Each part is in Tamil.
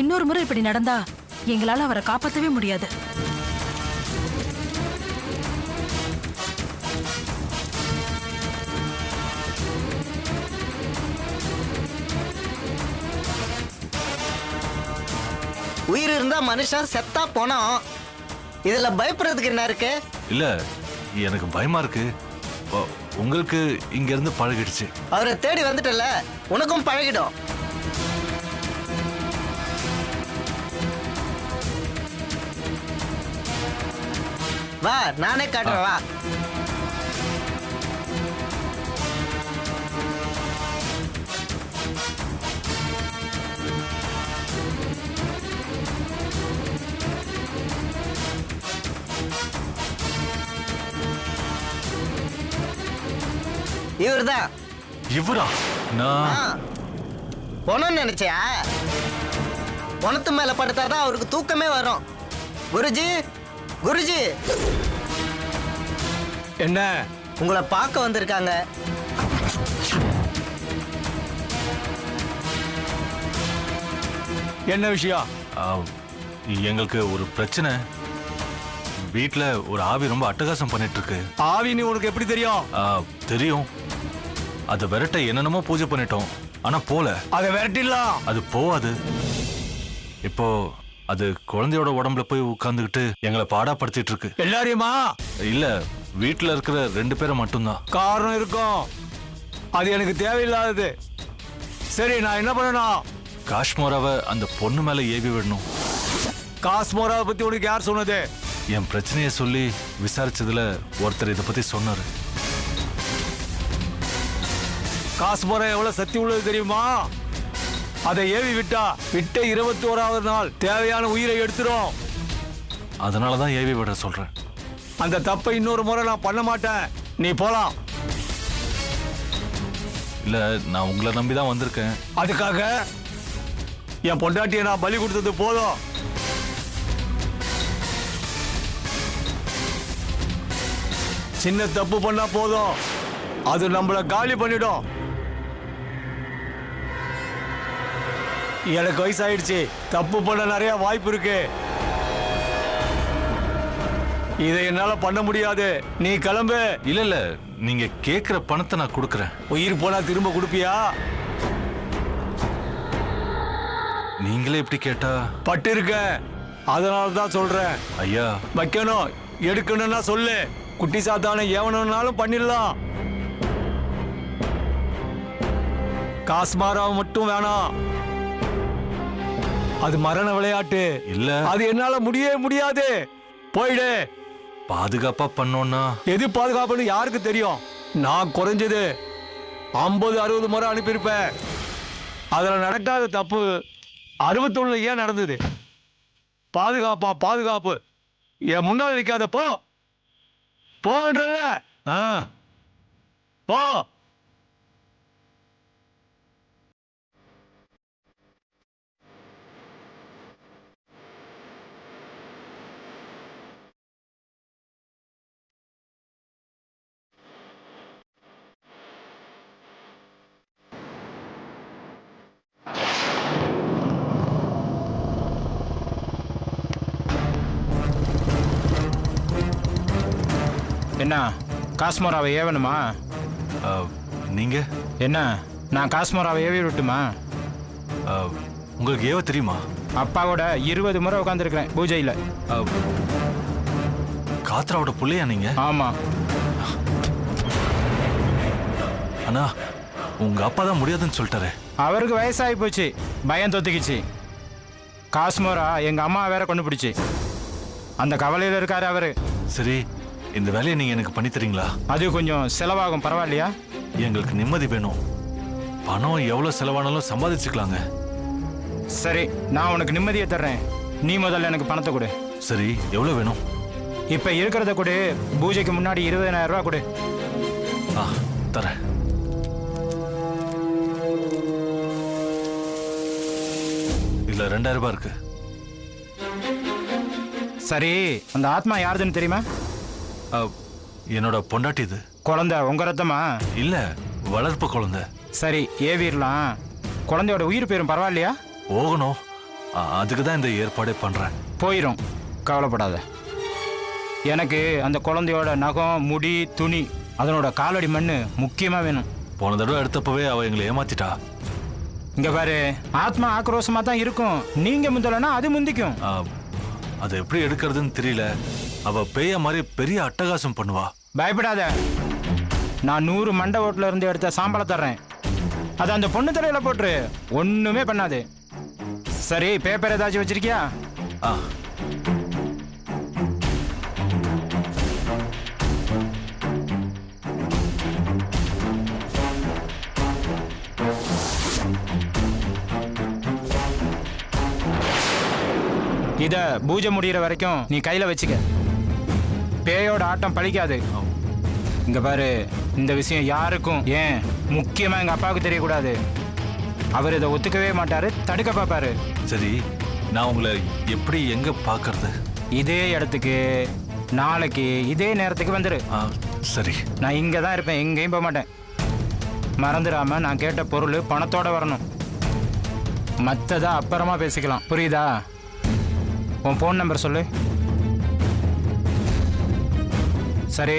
இன்னொரு முறை இப்படி நடந்தா எங்களால அவரை காப்பாற்றவே முடியாது. உயிர் இருந்தா மனுஷன் செத்தா போனோம். இதுல பயப்படுறதுக்கு என்ன இருக்கு? இல்ல எனக்கு பயமா இருக்கு. உங்களுக்கு இங்க இருந்து பழகிடுச்சு. அவரை தேடி வந்துட்டல, உனக்கும் பழகிடும். வா, நானே காட்டுறேன். வா. இவர்தான். இவரா? நான் பொணம் நினைச்சியா? பொணத்து மேல படுத்தாதான் அவருக்கு தூக்கமே வரும். குருஜி, குருஜி, என்ன? உங்களை பார்க்க வந்திருக்காங்க. என்ன விஷயம்? எங்களுக்கு ஒரு பிரச்சனை. வீட்டுல ஒரு ஆவி ரொம்ப அட்டகாசம் பண்ணிட்டு இருக்கு. ஆவின்னு உனக்கு எப்படி தெரியும்? தெரியும். அதை விரட்ட என்னென்னமோ பூஜை பண்ணிட்டோம், ஆனா போல. அதை விரட்டிடலாம். அது போவாது. இப்போ அது குழந்தையோட உடம்புல போய் உட்கார்ந்துகிட்டு எங்களை பாடாப்படுத்திட்டு இருக்கு. எல்லாரையுமா? இல்ல, வீட்டுல இருக்கிற 2 பேரை மட்டும்தான். காரணம் இருக்கும், அது எனக்கு தேவையில்லாதது. சரி, நான் என்ன பண்ணணும்? காஷ்மோராவை அந்த பொண்ணு மேல ஏவி விடணும். காஷ்மோராவை பத்தி உனக்கு யார் சொன்னது? என் பிரச்சனையை சொல்லி விசாரிச்சதுல ஒருத்தர் இதை பத்தி சொன்னாரு. காஷ்மோரா எவ்வளவு சக்தி உள்ளது தெரியுமா? அதை ஏவி விட்ட 21வது நாள் தேவையான உயிரை எடுத்துரும். அதனாலதான் ஏவி விட சொல்றேன். அந்த தப்பை இன்னொரு முறை நான் பண்ண மாட்டேன். நீ போலாம். இல்ல, நான் உங்களை நம்பிதான் வந்திருக்கேன். அதுக்காக என் பொண்டாட்டியை நான் பலி கொடுத்தது போதும். சின்ன தப்பு பண்ணா போதும், அது நம்மள காலி பண்ணிடும். எனக்கு வயசாயிடுச்சு, தப்பு பண்ண நிறைய வாய்ப்பு இருக்கு. இதை என்னால பண்ண முடியாது. நீ கிளம்பு. இல்ல, நீங்க கேக்குற பணத்தை நான் கொடுக்கறேன். உயிர் போனா திரும்ப கொடுப்பியா? நீங்களே இப்படி கேட்டா? பட்டு இருக்க, அதனால தான் சொல்றேன். ஐயா, வைக்கணும் எடுக்கணும்னா சொல்லு. குட்டி சாத்தான ஏவனாலும் பண்ணிடலாம். காஸ்மாராவை மட்டும் வேணாம். அது மரண விளையாட்டு. இல்ல, அது என்னால முடியவே முடியாது. போயிடு. பாதுகாப்பா பண்ணோம்னா? எது பாதுகாப்புன்னு யாருக்கு தெரியும்? நான் குறைஞ்சது 50-60 முறை அனுப்பியிருப்பேன். அதுல நடக்காத தப்பு 61 ஏன் நடந்தது? பாதுகாப்பா பாதுகாப்பு. என் முன்னாடி நிற்காத. போ போன்றத. போ. என்ன, காஸ்மோராவை ஏவணுமா? நீங்க என்ன, நான் காஸ்மோராவை ஏவி விட்டுமா? உங்களுக்கு ஏவ தெரியுமா? அப்பாவோட 20 முறை உட்காந்துருக்கிறேன் பூஜையில். காத்ராவோட புள்ளையா நீங்க? ஆமா. அண்ணா, உங்க அப்பா தான் முடியாதுன்னு சொல்லிட்டாரு. அவருக்கு வயசாகி போச்சு, பயம் தொத்திக்கிச்சு. காஸ்மோரா எங்க அம்மா வேற கொண்டு பிடிச்சி, அந்த கவலையில் இருக்காரு அவரு. சரி, இந்த வேலையை நீங்க எனக்கு பண்ணி தரீங்களா? அது கொஞ்சம் செலவாகும், பரவாயில்லையா? எங்களுக்கு நிம்மதி வேணும். பணம் எவ்வளவு செலவானாலும் சம்பாதிச்சுக்கலாங்க. சரி, நான் உனக்கு நிம்மதியை தர்றேன். நீ முதல்ல எனக்கு பணத்தை கொடு. சரி, எவ்வளவு வேணும்? இப்ப இருக்கிறத கொடு. பூஜைக்கு முன்னாடி 20,000 ரூபா கொடு. ஆ தரேன். இதுல 2000 ரூபாய் இருக்கு. சரி, அந்த ஆத்மா யாருதுன்னு தெரியுமா? ஆ, என்னோட பொண்டாட்டி இது. குழந்தை உங்க ரத்தமா? இல்ல, வளர்ப்பு குழந்தை. சரி, ஏவிடலாம். குழந்தையோட உயிர் போயிரும், பரவாயில்லையா? போகணும். அதுக்கு தான் இந்த ஏற்பாடே பண்றேன். போயிரும், கவலைப்படாத. எனக்கு அந்த குழந்தையோட நகம், முடி, துணி, அதனோட காலடி மண்ணு முக்கியமா வேணும். போன தடவை எடுத்தப்பவே அவ எங்களை ஏமாத்திட்டா. இங்க பாரு, ஆத்மா ஆக்ரோஷமா தான் இருக்கும். நீங்க முந்தலன்னா அது முந்திக்கும். அது எப்படி எடுக்கிறதுன்னு தெரியல. அவ பேய மாதிரி பெரிய அட்டகாசம் பண்ணுவா. பயப்படாத, நான் 100 மண்டை ஓட்டுல இருந்து எடுத்த சாம்பலை தர்றேன். அது அந்த பொண்ணு தலையில போட்டுரு, ஒண்ணுமே பண்ணாது. சரி, பேப்பர் ஏதாச்சும் வச்சிருக்கியா? ஆ, இத பூஜை முடிகிற வரைக்கும் நீ கையில வச்சுக்க. பேயோட ஆட்டம் பழிக்காது. இங்க பாரு, இந்த விஷயம் யாருக்கும், ஏன் முக்கியமா எங்க அப்பாவுக்கு தெரியக்கூடாது. அவர் இதை ஒத்துக்கவே மாட்டாரு, தடுக்க பார்ப்பாரு. சரி, நான் உங்களை எப்படி எங்க பாக்குறது? இதே இடத்துக்கு நாளைக்கு இதே நேரத்துக்கு வந்துரு. சரி. நான் இங்க தான் இருப்பேன், எங்கேயும் போக மாட்டேன். மறந்துடாம நான் கேட்ட பொருள் பணத்தோட வரணும். மற்றதா அப்புறமா பேசிக்கலாம், புரியுதா? உன் ஃபோன் நம்பர் சொல்லு. சரி,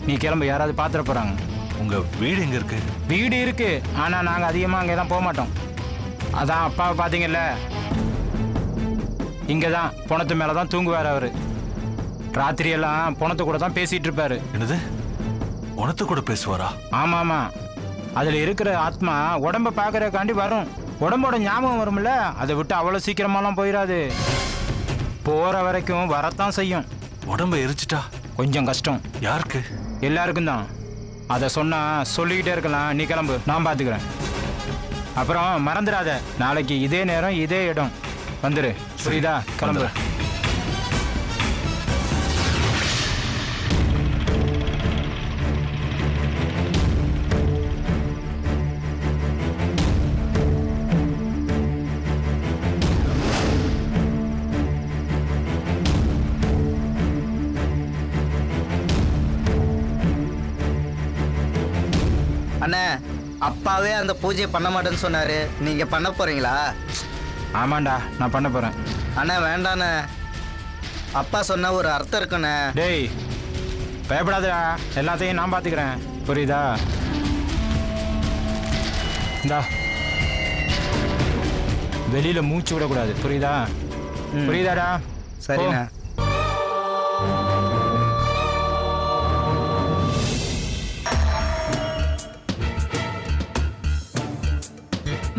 நீ கிளம்பு, யாராவது பாத்திர போறாங்க. உங்க வீடு எங்க இருக்கு? வீடு இருக்கு, ஆனா நாங்க அதிகமா அங்கே தான் போக மாட்டோம். அதான் அப்பாவை பாத்தீங்கல்ல, இங்கதான் பணத்து மேலதான் தூங்குவார் அவரு. ராத்திரி எல்லாம் பணத்து கூட தான் பேசிட்டு இருப்பாரு. என்னது, உனத்து கூட பேசுவாரா? ஆமா ஆமா, அதுல இருக்கிற ஆத்மா உடம்ப பாக்குறதுக்காண்டி வரும். உடம்போட ஞாபகம் வரும்ல, அதை விட்டு அவ்வளவு சீக்கிரமாலாம் போயிடாது. போற வரைக்கும் வரத்தான் செய்யும். உடம்ப எரிச்சிட்டா கொஞ்சம் கஷ்டம். யாருக்கு? எல்லாருக்கும் தான். அதை சொன்னா சொல்லிக்கிட்டே இருக்கலாம். நீ கிளம்பு, நான் பாத்துக்கிறேன். அப்புறம் மறந்துடாத, நாளைக்கு இதே நேரம் இதே இடம் வந்துரு, புரியுதா? கிளம்பு. அண்ணே, அப்பாவே அந்த பூஜையை பண்ண மாட்டேன்னு சொன்னாரு. நீங்க பண்ண போறீங்களா? ஆமாண்டா, நான் பண்ண போறேன். அண்ணா வேண்டாண்ணே, அப்பா சொன்ன ஒரு அர்த்தம் இருக்குண்ணே. டேய், பயப்படாதடா, எல்லாத்தையும் நான் பாத்துக்கிறேன், புரியுதா? இந்தா, வெளியில மூச்சு விடக்கூடாது, புரியுதா? புரியுதாடா? சரிண்ணே.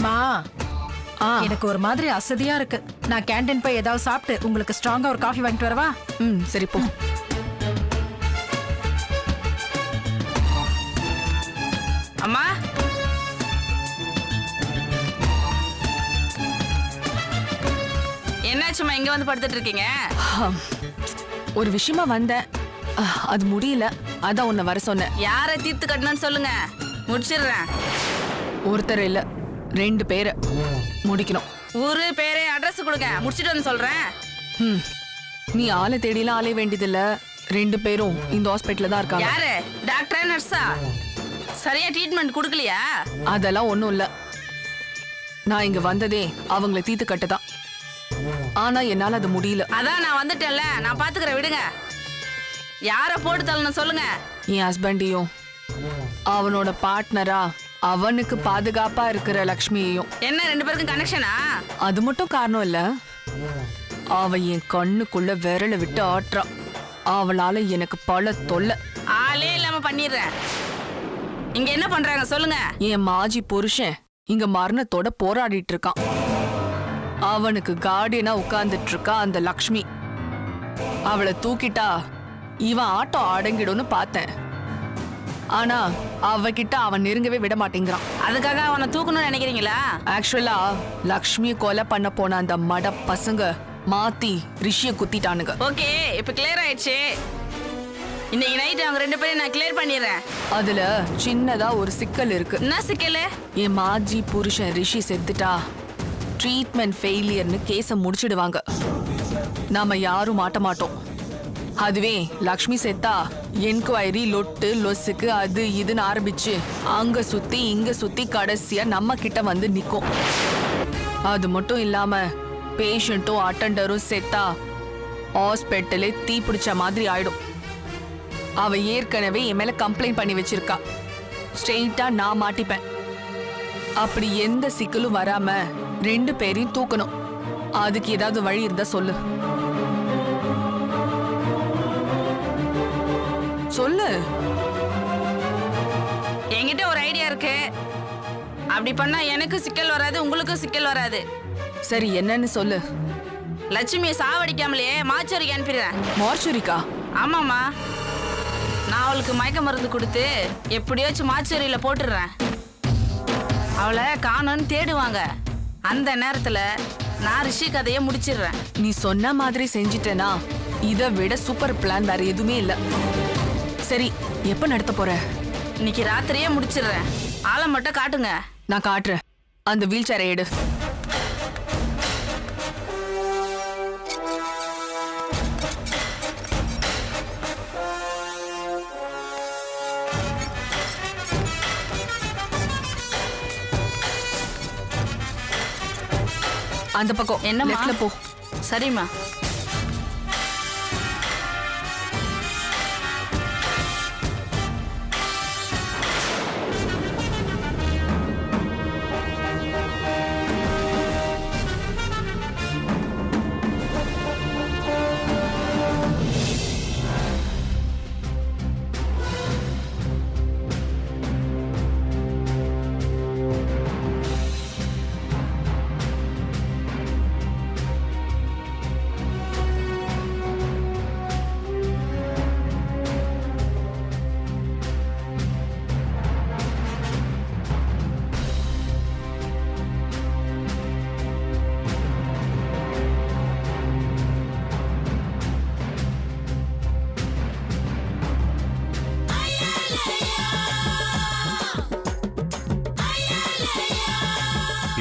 மா, எனக்கு ஒரு மாதிரி அசதியா இருக்கு. நான் கேண்டீன் போய் ஏதாவது சாப்பிட்டு உங்களுக்கு ஸ்ட்ராங்கா ஒரு காஃபி வாங்கிட்டு வரவா? சரி போ. அம்மா, என்னாச்சும்மா இங்க வந்து படுத்துட்டு இருக்கீங்க? ஒரு விஷயமா வந்தேன், அது முடியல, அதான் உன்னை வர சொன்னேன். யாரை தீர்த்து கட்டணும்னு சொல்லுங்க, முடிச்சிடுறேன். ஒருத்தர் இல்ல, 2 பேரை முடிக்கணும். ஊரு பேரு அட்ரஸ் கொடுங்க, முடிச்சிட்டு வந்து சொல்றேன். நீ ஆளை தேடிலாம் அலைய வேண்டியதில்ல, 2 பேரும் இந்த ஹாஸ்பிட்டல்ல தான் இருக்காங்க. யாரு, டாக்டரா நர்ஸா? சரியா ட்ரீட்மெண்ட் கொடுக்கலையா? அதெல்லாம் ஒண்ணும் இல்ல, நான் இங்க வந்ததே அவங்களை தீர்த்து கட்டதான். ஆனா என்னால அது முடியல. அதான் நான் வந்துட்டேன்ல, நான் பாத்துக்கிறேன், விடுங்க. யார போட்டு தள்ளணும் சொல்லுங்க. என் ஹஸ்பண்டையும் அவனோட பார்ட்னரா அவனுக்கு பாதுகாப்பா இருக்கிற லக்ஷ்மியையும். என்ன 2 பேருக்கும் கனெக்ஷனா? அது மட்டும் காரணம் இல்ல, அவ என் கண்ணுக்குள்ள விரல விட்டு ஆட்டுறா. அவளால எனக்கு பல தொல்லை. ஆளே இல்லாம பண்ணிடுறேன். இங்க என்ன பண்றாங்க சொல்லுங்க. என் மாஜி புருஷன் இங்க மரணத்தோட போராடிட்டு இருக்கான். அவனுக்கு கார்டியனா உட்கார்ந்துட்டு இருக்கா அந்த லக்ஷ்மி. அவளை தூக்கிட்டா இவன் ஆட்டம் அடங்கிடும்னு பார்த்தேன். ஆனா அவகிட்ட அவன் நெருங்கவே விட மாட்டேங்கிறான். அதுக்காக அவனை தூக்கணும்னு நினைக்கிறீங்களா? ஆக்சுவலா லக்ஷ்மியை கொலை பண்ண போன அந்த மட பசங்க மாத்தி ரிஷிய குத்திட்டானுங்க. ஓகே, இப்ப கிளியர் ஆயிடுச்சு. இன்னைக்கு நைட் அவங்க 2 பேரையும் நான் கிளியர் பண்ணிடுறேன். அதுல சின்னதா ஒரு சிக்கல் இருக்கு. என்ன சிக்கலு? என் மாஜி புருஷன் ரிஷி செத்துட்டா ட்ரீட்மெண்ட் ஃபெயிலியர்னு கேஸ முடிச்சிடுவாங்க. நாம யாரும் மாட்ட மாட்டோம். அதுவே லக்ஷ்மி செத்தா என்கொயரி லொட்டு லொசுக்கு அது இதுன்னு ஆரம்பிச்சு அங்க சுத்தி இங்க சுத்தி கடைசியா நம்ம கிட்ட வந்து நிக்கும். அது மட்டும் இல்லாம பேஷண்ட்டும் அட்டெண்டரும் செத்தா ஹாஸ்பிட்டலே தீ பிடிச்ச மாதிரி ஆயிடும். அவ ஏற்கனவே என் மேல கம்ப்ளைண்ட் பண்ணி வச்சிருக்கா. ஸ்ட்ரெயிட்டா நான் மாட்டிப்பேன். அப்படி எந்த சிக்கலும் வராம 2 பேரையும் தூக்கணும். அதுக்கு ஏதாவது வழி இருந்தா சொல்லு. சொல்லு. என்கிட்ட ஒரு ஐடியா இருக்கு. அப்படி பண்ணா எனக்கு சிக்கல் வராது, உங்களுக்கும் சிக்கல் வராது. சரி, என்னன்னு சொல்லு. லட்சுமியை சாவடிக்காமலே மாச்சோரிக்கு அனுப்பிடுறேன். மார்ச்சுரிக்கா? ஆமாம்மா, நான் அவளுக்கு மயக்க மருந்து கொடுத்து எப்படியாச்சும் மாச்சோரியில போட்டுடுறேன். அவளை காணோன்னு தேடுவாங்க. அந்த நேரத்துல நான் ரிஷி கதையை முடிச்சிடுறேன். நீ சொன்ன மாதிரி செஞ்சிட்டேனா இதை விட சூப்பர் பிளான் வேற எதுவுமே இல்ல. சரி, எப்ப நடத்த போற? இன்னைக்கு ராத்திரியே முடிச்சிடுறேன். ஆளை மட்டும் காட்டுங்க. நான் காட்டுறேன். அந்த வீல் சேரை எடு. அந்த பக்கம் என்னம்மா? லெஃப்ட்ல போ. சரிம்மா.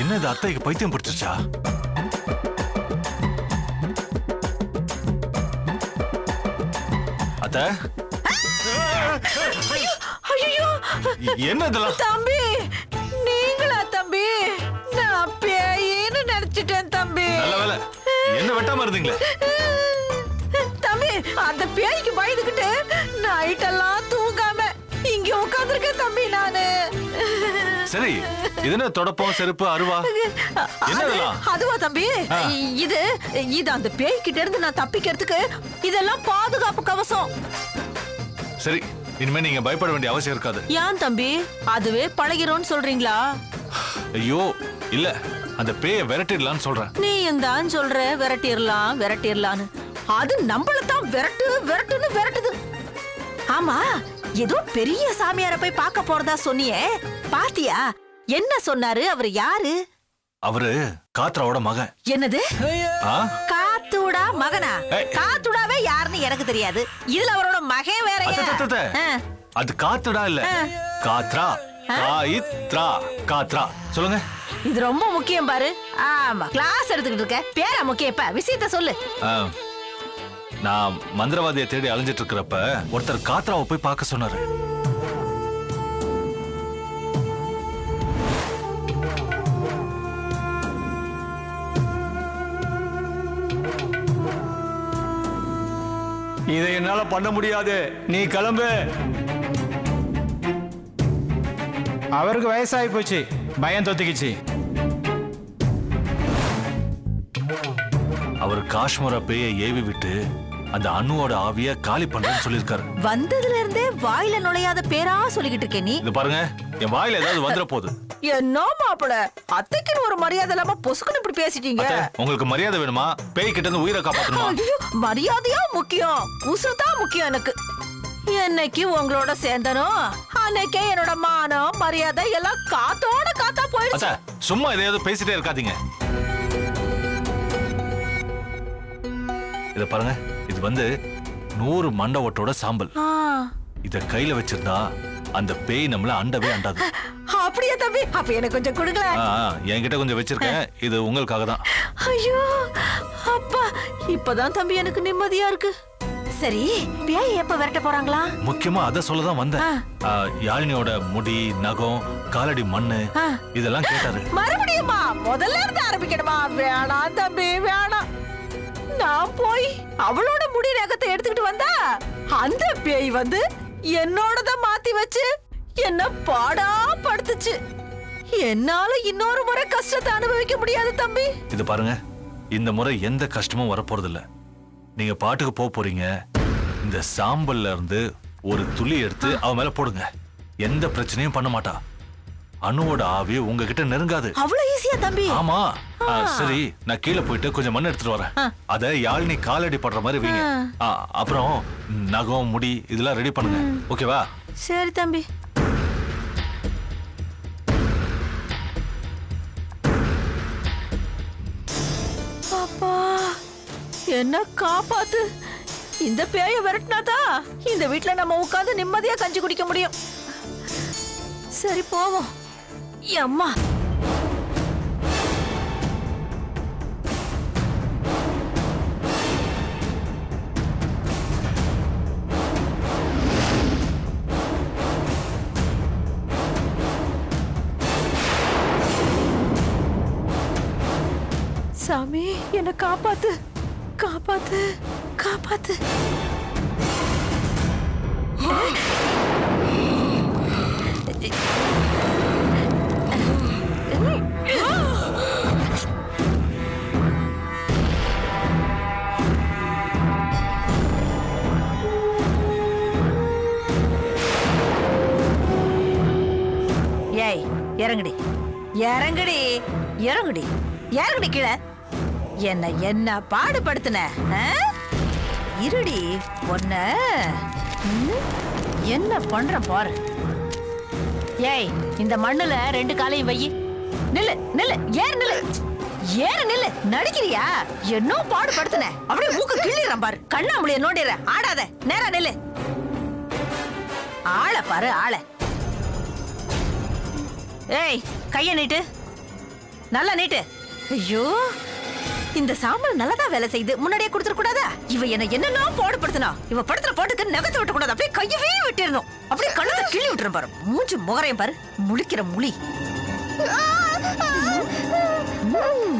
என்ன இது, அத்தைக்கு பைத்தியம் பிடிச்சிருச்சா? அத்தை, என்ன இதெல்லாம்? தம்பி, நீங்களா தம்பி? நான் பேயின்னு நினைச்சிட்டேன் தம்பி. நல்ல வேலை, என்ன வெட்டாம இருந்தீங்களே. தம்பி, அந்த பேய்க்கு பயந்துகிட்டு நைட்டெல்லாம் தூங்காம இங்க உட்கார்ந்திருக்கேன் தம்பி நானு. சரி, இது என்ன தொடப்பம், செருப்பு, அருவா? என்ன இதெல்லாம்? அதுவா தம்பி? இது அந்த பேய்கிட்ட இருந்து நான் தப்பிக்கிறதுக்கு இதெல்லாம் பாதுகாப்பு கவசம். சரி, இனிமே நீங்க பயப்பட வேண்டிய அவசியம் இருக்காது. ஏன் தம்பி, அதுவே பழகிறோன்னு சொல்றீங்களா? ஐயோ இல்ல, அந்த பேயை விரட்டிடலான்னு சொல்றேன். நீ தான் சொல்ற விரட்டிடலான்னு. அது நம்மளதான் விரட்டுன்னு விரட்டுது. ஆமா, ஏதோ பெரிய சாமியார போய் பார்க்க போறதா சொன்னியே, பாத்தியா? என்ன சொன்னாரு? அவரு யாரு? அவரு காத்ராவோட மகன். என்னது? ஆ? காத்துடா மகனா? காத்துடாவே யாருன்னு எனக்கு தெரியாது. இதுல அவரோட மகன் வேறயா? அது காத்துடா இல்ல, காத்ரா. காத்ரா சொல்லுங்க. இது ரொம்ப முக்கியம் பாரு. ஆமா, கிளாஸ் எடுத்துக்கிட்டு இருக்க. பேரா முக்கியப்பா, விஷயத்த சொல்லு. நான் மந்திரவாதியை தேடி அலைஞ்சிட்டு இருக்கிறப்ப ஒருத்தர் காத்ராவை போய் பார்க்க சொன்னாரு. இதை என்னால பண்ண முடியாது, நீ கிளம்பு. அவருக்கு வயசாகி போச்சு, பயம் தொத்திக்கிச்சு. அவர் காஷ்மீர பேயை ஏவி விட்டு அந்த அண்ணுவோட ஆவிய காலி பண்றேன்னு சொல்லிருக்காரு. வந்ததுல இருந்தே வாயில நுழையாத பேரா சொல்லிக்கிட்டு இருக்க நீ. இது பாருங்க, என் வாயில ஏதாவது வந்துட போகுது. என்ன மாப்பிள, அத்தைக்குன்னு ஒரு மரியாதை இல்லாம பொசுக்குன்னு இப்படி பேசிட்டீங்க. உங்களுக்கு மரியாதை வேணுமா? பேய் கிட்ட இருந்து உயிரை காப்பாத்தணுமா? மரியாதையா முக்கியம், உசுதான் முக்கியம் எனக்கு. என்னைக்கு உங்களோட சேர்ந்தனோ அன்னைக்கே என்னோட மானம் மரியாதை எல்லாம் காத்தா போயிடுச்சு. சும்மா எதையாவது பேசிட்டே இருக்காதீங்க. இத பாருங்க, இது 100 மண்டை ஓட்டோட சாம்பல். ஆ, இத கையில வச்சிருந்தா அந்த பேய் நம்மள அண்டவே அண்டாது. அப்படியா தம்பி? அப்ப எனக்கு கொஞ்சம் கொடுங்களேன். என்கிட்ட கொஞ்சம் வச்சிருக்கேன், இது உங்களுக்காக தான். ஐயோ அப்பா, இப்பதான் தம்பி எனக்கு நிம்மதியா இருக்கு. சரி, பேய் எப்ப விரட்ட போறாங்களா? முக்கியமா அத சொல்லதான் வந்தேன். யாழினியோட முடி, நகம், காலடி மண்ணு இதெல்லாம் கேட்டாரு. மறுபடியுமா? முதல்ல இருந்து ஆரம்பிக்கணுமா? வேணாம் தம்பி, வேணாம். நான் போய் அவளோட முடி நகத்தை எடுத்துக்கிட்டு வந்தா அந்த பேய் வந்து என்னோடத மாத்தி வச்சு என்ன பாடா படுத்துச்சு. என்னால இன்னொரு முறை கஷ்டத்தை அனுபவிக்க முடியாது தம்பி. இது பாருங்க, இந்த முறை எந்த கஷ்டமும் வரப்போறது இல்ல. நீங்க பாட்டுக்கு போறீங்க. இந்த சாம்பல்ல இருந்து ஒரு துளி எடுத்து அவ மேல போடுங்க. எந்த பிரச்சனையும் பண்ண மாட்டா. அணுவோட ஆவி உங்ககிட்ட நெருங்காது. அவ்வளவு ஈஸியா தம்பி? ஆமா. சரி, நான் கீழே போயிட்டு கொஞ்சம் மண் எடுத்துட்டு வரேன். அத யாழினி காலடி படுற மாதிரி வைங்க. அப்புறம் நகம், முடி இதெல்லாம் ரெடி பண்ணுங்க. ஓகேவா? சரி தம்பி. அப்பா, என்ன காப்பாத்து. இந்த பேய விரட்டினாதான் இந்த வீட்ல நம்ம உட்கார்ந்து நிம்மதியா கஞ்சி குடிக்க முடியும். சரி போவோம். அம்மா, சாமி என்ன காப்பாத்து, காப்பாத்து, காப்பாத்து. ஏய், இறங்குடி, இறங்குடி, இறங்குடி, இறங்குடி கீழே. என்ன பாடுபடுத்தின? இருடி பொண்ண, என்ன பண்ற பாரு. ஏய், இந்த மண்ணுல 2 காலையும் வை. நில்லு, நில்லு, ஏறு, நில்லு, ஏறு, நில்லு. நடிக்கிறியா? என்ன பாடுபடுத்தின? அப்படியே மூக்கு கிள்ளிடுறேன் பாரு. கண்ணாமூலிய நோண்டிடுற. ஆடாத, நேரா நில்லு. ஆள பாரு, ஆள. ஏய், கைய நீட்டு, நல்லா நீட்டு. ஐயோ, இந்த சாம்பல் நல்லதா வேலை செய்து முன்னாடியே கொடுத்துட கூடாதா? இவ என்னென்ன பாடுபடுத்தினா? இவ படுத்துற பாட்டுக்கு நகத்தை விட்ட கூடாது. அப்படியே கையவே விட்டிருந்தோம். அப்படியே கழுத்தை கிள்ளி விட்டுரும் பாரு. மூஞ்சி முகரையும் பாரு, முழிக்கிற முழி.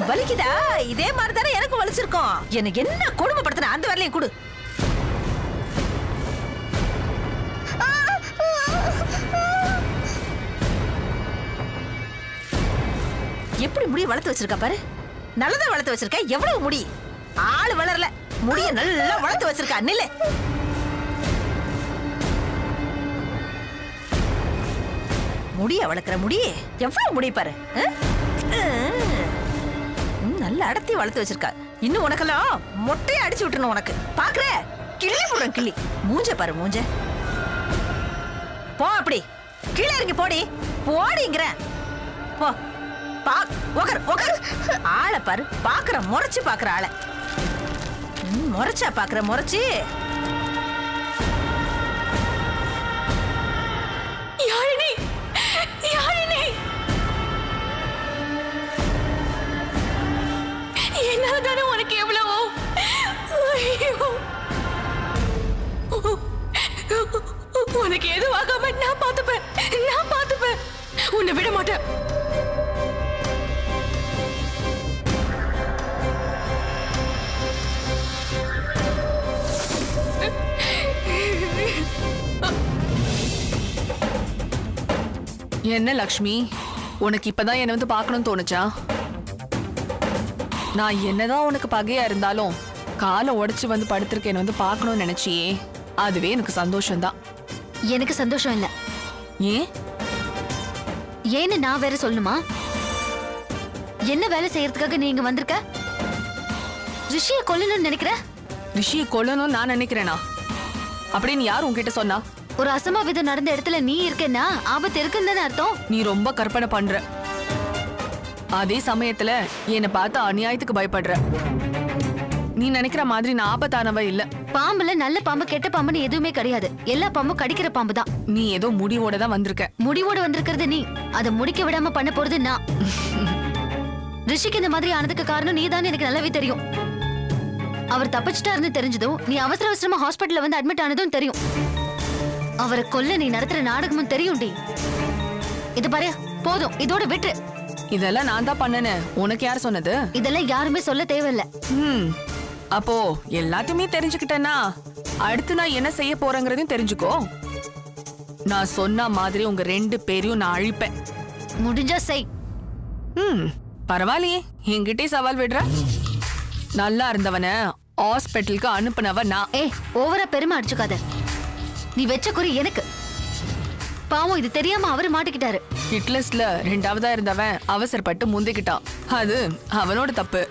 வலிக்குதா? இதே மாதிரி தானே எனக்கு வலிச்சிருக்கோம். எனக்கு என்ன கொடுமைப்படுத்தின? அந்த வரலையும் கொடு. எப்படி முடி வளர்த்து வச்சிருக்க பாரு. நல்லதா வளர்த்து வச்சிருக்க. எவ்வளவு முடி? ஆளு வளரல, முடிய நல்லா வளர்த்து வச்சிருக்கா. நில்லு. முடிய வளர்க்கிற முடி எவ்வளவு முடி பாரு. நல்லா அடர்த்தி வளர்த்து வச்சிருக்கா. இன்னும் உனக்கெல்லாம் மொட்டையை அடிச்சு விட்டுணும். உனக்கு பாக்குற கிள்ளி போடுறேன், கிள்ளி. மூஞ்ச பாரு, மூஞ்ச. போ, அப்படி கீழே இறங்கி போடி, போடிங்கிறேன். போ. ஆள பாரு, பாக்குற முறைச்சு பாக்குற ஆள. முறைச்சா பாக்குற, முறைச்சு. யாழினி, யாழினி, என்னாலதானே உனக்கு எவ்வளவோ. உனக்கு எதுவாகாம நான் பாத்துப்பேன், நான் பாத்துப்பேன். உன்னை விட மாட்டேன். என்ன லக்ஷ்மி, உனக்கு இப்பதான் என்ன வந்து பார்க்கணும்னு தோணுச்சா? நான் என்னதான் உனக்கு பகையா இருந்தாலும் காலை உடைச்சு வந்து படுத்திருக்கேன் வந்து பார்க்கணும்னு நினைச்சியே, அதுவே எனக்கு சந்தோஷம்தான். எனக்கு சந்தோஷம் இல்ல. ஏன்? ஏன்னு நான் வேற சொல்லணுமா? என்ன வேலை செய்யறதுக்காக நீங்க வந்திருக்க? ரிஷியை கொல்லணும்னு நினைக்கிற? ரிஷியை கொல்லணும்னு நான் நினைக்கிறேனா? அப்படின்னு யார் உன்கிட்ட சொன்னா? ஒரு அசம்பாவிதம் நடந்த இடத்துல நீ இருக்கேன்னா ஆபத்து இருக்குன்னு தானே அர்த்தம். நீ ரொம்ப கற்பனை பண்ற. அதே சமயத்துல என்னை பார்த்து அநியாயத்துக்கு பயப்படுற. நீ நினைக்கிற மாதிரி நான் ஆபத்தானவ இல்ல. பாம்புல நல்ல பாம்பு கெட்ட பாம்புன்னு எதுவுமே கிடையாது. எல்லா பாம்பும் கடிக்கிற பாம்பு தான். நீ ஏதோ முடிவோட தான் வந்திருக்க. முடிவோட வந்திருக்கிறது நீ, அதை முடிக்க விடாம பண்ண போறது நான். ரிஷிக்கு இந்த மாதிரி ஆனதுக்கு காரணம் நீதான் எனக்கு நல்லாவே தெரியும். அவர் தப்பிச்சிட்டாருன்னு தெரிஞ்சதும் நீ அவசர அவசரமா ஹாஸ்பிட்டல்ல வந்து அட்மிட் ஆனதும் தெரியும். அவரை கொல்ல நீ நடத்துற நாடகமும் தெரியும் டி. இது பாரு, போதும், இதோட விட்டு. இதெல்லாம் நான் தான் பண்ணனேன். உனக்கு யார் சொன்னது? இதெல்லாம் யாருமே சொல்ல தேவையில்ல. அப்போ எல்லாத்தையுமே தெரிஞ்சுக்கிட்டேன்னா அடுத்து நான் என்ன செய்ய போறேங்கிறதையும் தெரிஞ்சுக்கோ. நான் சொன்ன மாதிரி உங்க 2 பேரையும் நான் அழிப்பேன். முடிஞ்சா செய். பரவாயில்லையே, என்கிட்டே சவால் விடுற. நல்லா இருந்தவன ஹாஸ்பிட்டலுக்கு அனுப்புனவ நான். ஓவரா பெருமை அடிச்சுக்காத. நீ வெச்ச குறி எனக்கு. பாவம், இது தெரியாம அவரு மாட்டிக்கிட்டாரு. ஹிட்லிஸ்ட்ல 2ஆவதா இருந்தவன் அவசரப்பட்டு முந்திக்கிட்டான். அது அவனோட தப்பு.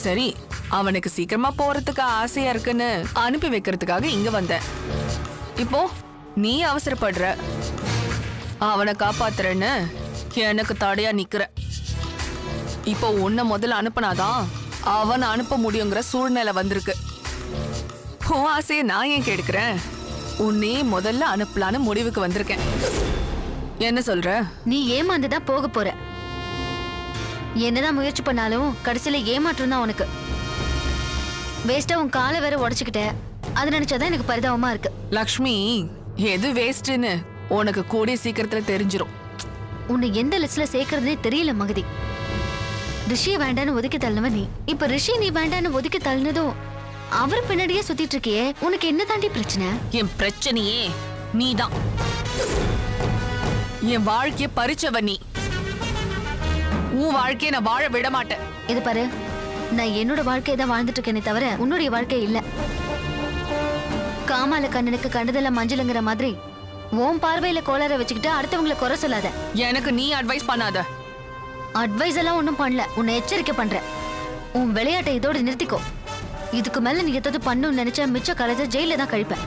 சரி, அவனுக்கு சீக்கிரமா போறதுக்கு ஆசையா இருக்குன்னு அனுப்பி வைக்கிறதுக்காக இங்க வந்தேன். இப்போ நீ அவசரப்படுற, அவனை காப்பாத்துறன்னு எனக்கு தடையா நிக்கிற. இப்போ உன்னை முதல்ல அனுப்புனாதான் அவனை அனுப்ப முடியுங்கிற சூழ்நிலை வந்திருக்கு. உன் ஆசையை நான் ஏன் கெடுக்கிறேன்? உன்னை முதல்ல அனுப்பலான்னு முடிவுக்கு வந்திருக்கேன். என்ன சொல்ற? நீ ஏமாந்துதான் போக போற. என்னதான் முயற்சி பண்ணாலும் கடைசியில ஏமாற்றம் தான் உனக்கு. வேஸ்டா உன் காலை வேற உடைச்சுக்கிட்ட. அது நினைச்சாதான் எனக்கு பரிதாபமா இருக்கு. லக்ஷ்மி, எது வேஸ்ட்னு உனக்கு கூடிய சீக்கிரத்துல தெரிஞ்சிரும். உன்னை எந்த லிஸ்ட்ல சேர்க்கறதுனே தெரியல மகதி. ரிஷியை வேண்டான்னு ஒதுக்கி தள்ளினவன் நீ. இப்ப ரிஷி நீ வேண்டான்னு ஒதுக்கி தள்ளினதும் அவர் பின்னாடியே சுத்திட்டு இருக்கியே. உனக்கு என்ன தாண்டி பிரச்சனை? என் பிரச்சனையே நீதான். என் வாழ்க்கைய பறிச்சவ நீ. உன் வாழ்க்கைய நான் வாழ விட மாட்டேன். இது பாரு, நான் என்னோட வாழ்க்கையை தான் வாழ்ந்துட்டு இருக்கேனே தவிர உன்னுடைய வாழ்க்கை இல்ல. காமால கண்ணனுக்கு கண்டதெல்லாம் மஞ்சளுங்கிற மாதிரி உன் பார்வையில கோளார வச்சுக்கிட்டு அடுத்தவங்களை குறை சொல்லாத. எனக்கு நீ அட்வைஸ் பண்ணாத. அட்வைஸ் எல்லாம் ஒன்னும் பண்ணல, உன்னை எச்சரிக்கை பண்றேன். உன் விளையாட்டை இதோட நிறுத்திக்கோ. இதுக்கு மேல நீ ஏதாவது பண்ணணும்னு நினைச்சா மிச்ச காலத்தை ஜெயில தான் கழிப்பேன்.